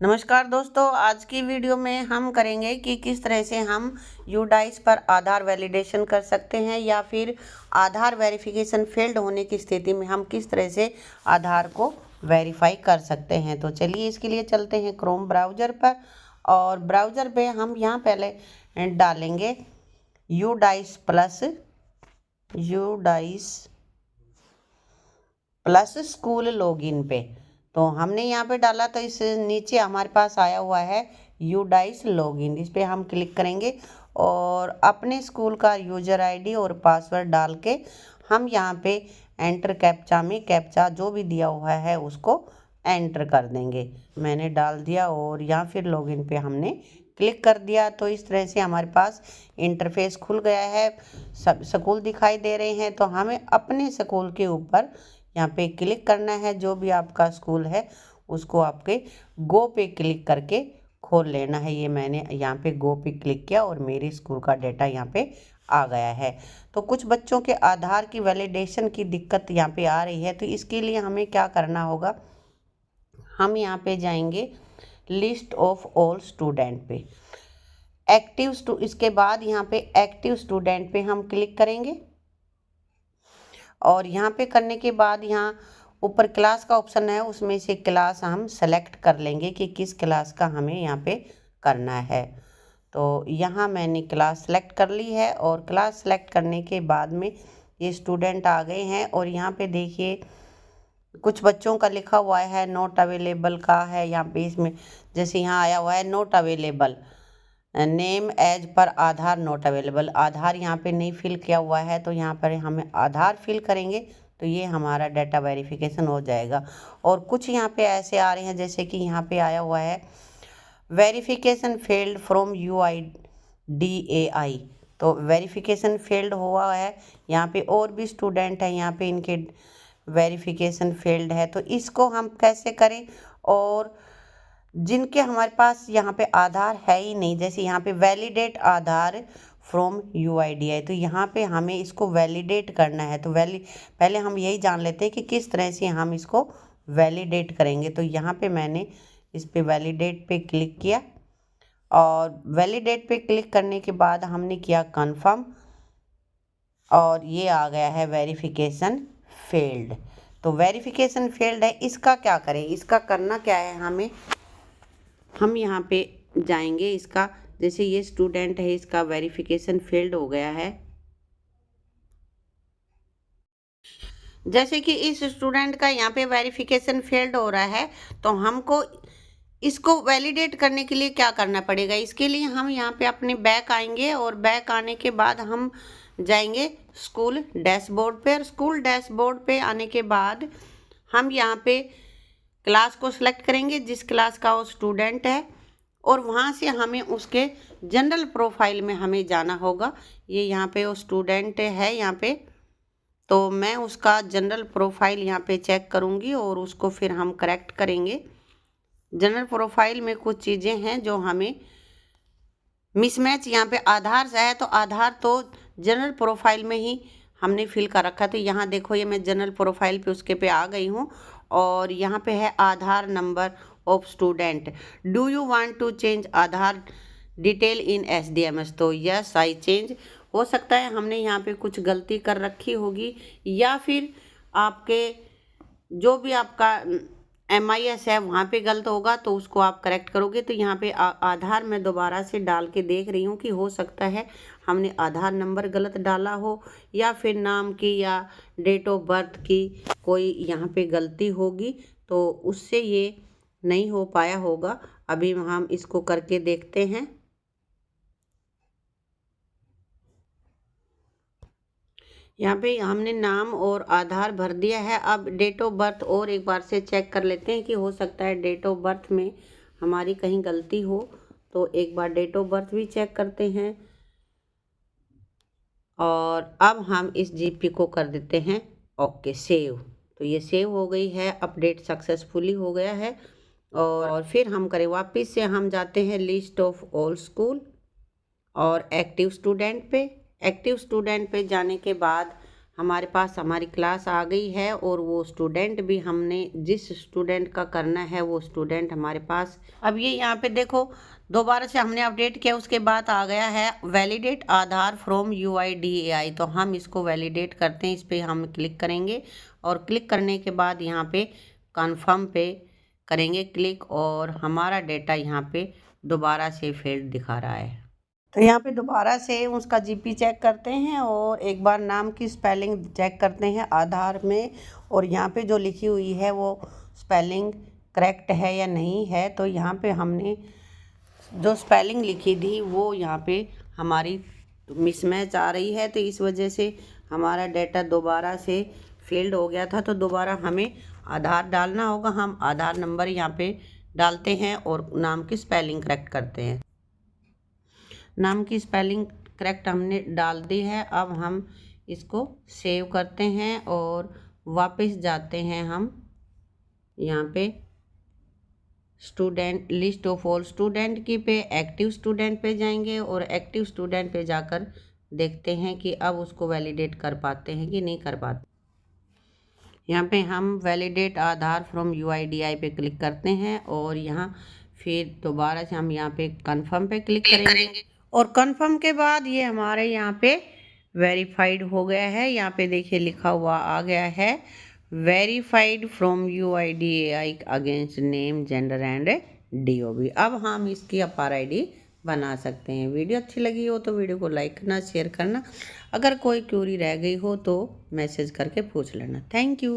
नमस्कार दोस्तों, आज की वीडियो में हम करेंगे कि किस तरह से हम यूडाइस पर आधार वैलिडेशन कर सकते हैं या फिर आधार वेरिफिकेशन फेल्ड होने की स्थिति में हम किस तरह से आधार को वेरीफाई कर सकते हैं। तो चलिए इसके लिए चलते हैं क्रोम ब्राउज़र पर और ब्राउज़र पे हम यहाँ पहले डालेंगे यूडाइस प्लस स्कूल लॉगिन पे। तो हमने यहाँ पे डाला तो इस नीचे हमारे पास आया हुआ है यूडाइस लॉगिन। इस पे हम क्लिक करेंगे और अपने स्कूल का यूजर आईडी और पासवर्ड डाल के हम यहाँ पे एंटर कैप्चा में कैप्चा जो भी दिया हुआ है उसको एंटर कर देंगे। मैंने डाल दिया और यहाँ फिर लॉगिन पे हमने क्लिक कर दिया। तो इस तरह से हमारे पास इंटरफेस खुल गया है, सब स्कूल दिखाई दे रहे हैं। तो हमें अपने स्कूल के ऊपर यहाँ पे क्लिक करना है। जो भी आपका स्कूल है उसको आपके गो पे क्लिक करके खोल लेना है। ये मैंने यहाँ पे गो पे क्लिक किया और मेरे स्कूल का डेटा यहाँ पे आ गया है। तो कुछ बच्चों के आधार की वैलिडेशन की दिक्कत यहाँ पे आ रही है, तो इसके लिए हमें क्या करना होगा, हम यहाँ पे जाएंगे लिस्ट ऑफ ऑल स्टूडेंट पे, इसके बाद यहाँ पे एक्टिव स्टूडेंट पे हम क्लिक करेंगे और यहाँ पे करने के बाद यहाँ ऊपर क्लास का ऑप्शन है, उसमें से क्लास हम सेलेक्ट कर लेंगे कि किस क्लास का हमें यहाँ पे करना है। तो यहाँ मैंने क्लास सेलेक्ट कर ली है और क्लास सेलेक्ट करने के बाद में ये स्टूडेंट आ गए हैं और यहाँ पे देखिए कुछ बच्चों का लिखा हुआ है नॉट अवेलेबल का है। यहाँ पे इसमें जैसे यहाँ आया हुआ है not available, name as per Aadhaar not available, आधार यहाँ पे नहीं फिल किया हुआ है। तो यहाँ पर हमें आधार फिल करेंगे तो ये हमारा डाटा वेरिफिकेशन हो जाएगा। और कुछ यहाँ पे ऐसे आ रहे हैं जैसे कि यहाँ पे आया हुआ है वेरिफिकेशन फेल्ड फ्रॉम UIDAI, तो वेरिफिकेशन फेल्ड हुआ है। यहाँ पे और भी स्टूडेंट हैं, यहाँ पे इनके वेरिफिकेशन फेल्ड है। तो इसको हम कैसे करें, और जिनके हमारे पास यहाँ पे आधार है ही नहीं, जैसे यहाँ पे वैलिडेट आधार फ्रॉम UIDAI, तो यहाँ पे हमें इसको वैलिडेट करना है। तो पहले हम यही जान लेते हैं कि किस तरह से हम इसको वैलिडेट करेंगे। तो यहाँ पे मैंने इस पे वैलिडेट पे क्लिक किया और वैलिडेट पे क्लिक करने के बाद हमने किया कन्फर्म और ये आ गया है वेरिफिकेशन फेल्ड। तो वेरिफिकेशन फेल्ड है, इसका क्या करें, इसका करना क्या है, हम यहाँ पे जाएंगे। इसका जैसे ये स्टूडेंट है, इसका वेरिफिकेशन फेल्ड हो गया है। जैसे कि इस स्टूडेंट का यहाँ पे वेरिफिकेशन फेल्ड हो रहा है, तो हमको इसको वैलिडेट करने के लिए क्या करना पड़ेगा, इसके लिए हम यहाँ पे अपने बैक आएंगे और बैक आने के बाद हम जाएंगे स्कूल डैशबोर्ड पे। और स्कूल डैशबोर्ड पे आने के बाद हम यहाँ पे क्लास को सिलेक्ट करेंगे जिस क्लास का वो स्टूडेंट है और वहाँ से हमें उसके जनरल प्रोफाइल में हमें जाना होगा। ये यहाँ पे वो स्टूडेंट है यहाँ पे, तो मैं उसका जनरल प्रोफाइल यहाँ पे चेक करूँगी और उसको फिर हम करेक्ट करेंगे। जनरल प्रोफाइल में कुछ चीज़ें हैं जो हमें मिसमैच यहाँ पे आधार से है, तो आधार तो जनरल प्रोफाइल में ही हमने फिल कर रखा। तो यहाँ देखो ये मैं जनरल प्रोफाइल पे उसके पे आ गई हूँ और यहाँ पे है Aadhaar number of student, do you want to change Aadhaar detail in SDMS, तो यस आई चेंज। हो सकता है हमने यहाँ पे कुछ गलती कर रखी होगी या फिर आपके जो भी आपका MIS है वहाँ पे गलत होगा तो उसको आप करेक्ट करोगे। तो यहाँ पे आधार मैं दोबारा से डाल के देख रही हूँ कि हो सकता है हमने आधार नंबर गलत डाला हो या फिर नाम की या डेट ऑफ बर्थ की कोई यहाँ पे गलती होगी, तो उससे ये नहीं हो पाया होगा। अभी हम इसको करके देखते हैं। यहाँ पे हमने नाम और आधार भर दिया है। अब डेट ऑफ बर्थ और एक बार से चेक कर लेते हैं कि हो सकता है डेट ऑफ बर्थ में हमारी कहीं गलती हो, तो एक बार डेट ऑफ बर्थ भी चेक करते हैं। और अब हम इस GP को कर देते हैं ओके सेव, तो ये सेव हो गई है, अपडेट सक्सेसफुली हो गया है। और फिर हम करें वापस से हम जाते हैं लिस्ट ऑफ ऑल स्कूल और एक्टिव स्टूडेंट पे। एक्टिव स्टूडेंट पे जाने के बाद हमारे पास हमारी क्लास आ गई है और वो स्टूडेंट भी हमने जिस स्टूडेंट का करना है वो स्टूडेंट हमारे पास। अब ये यहाँ पे देखो दोबारा से हमने अपडेट किया, उसके बाद आ गया है वैलिडेट आधार फ्रॉम UIDAI। तो हम इसको वैलिडेट करते हैं, इस पर हम क्लिक करेंगे और क्लिक करने के बाद यहाँ पे कन्फर्म पे करेंगे क्लिक और हमारा डेटा यहाँ पे दोबारा से फील्ड दिखा रहा है। तो यहाँ पे दोबारा से उसका GP चेक करते हैं और एक बार नाम की स्पेलिंग चेक करते हैं आधार में, और यहाँ पे जो लिखी हुई है वो स्पेलिंग करेक्ट है या नहीं है। तो यहाँ पे हमने जो स्पेलिंग लिखी थी वो यहाँ पे हमारी मिसमैच आ रही है, तो इस वजह से हमारा डेटा दोबारा से फील्ड हो गया था। तो दोबारा हमें आधार डालना होगा, हम आधार नंबर यहाँ पे डालते हैं और नाम की स्पेलिंग करेक्ट करते हैं। नाम की स्पेलिंग करेक्ट हमने डाल दी है। अब हम इसको सेव करते हैं और वापस जाते हैं हम यहाँ पे student list of all student की पे एक्टिव स्टूडेंट पे जाएंगे और एक्टिव स्टूडेंट पे जाकर देखते हैं कि अब उसको वैलिडेट कर पाते हैं कि नहीं कर पाते। यहाँ पे हम वैलिडेट आधार फ्रॉम UIDAI पे क्लिक करते हैं और यहाँ फिर दोबारा से हम यहाँ पे कंफर्म पे क्लिक करेंगे और कंफर्म के बाद ये हमारे यहाँ पे वेरीफाइड हो गया है। यहाँ पे देखिए लिखा हुआ आ गया है verified from UIDAI against name gender and DOB। अब हम इसकी अपार ID बना सकते हैं। वीडियो अच्छी लगी हो तो वीडियो को लाइक करना, शेयर करना। अगर कोई क्यूरी रह गई हो तो मैसेज करके पूछ लेना। Thank you.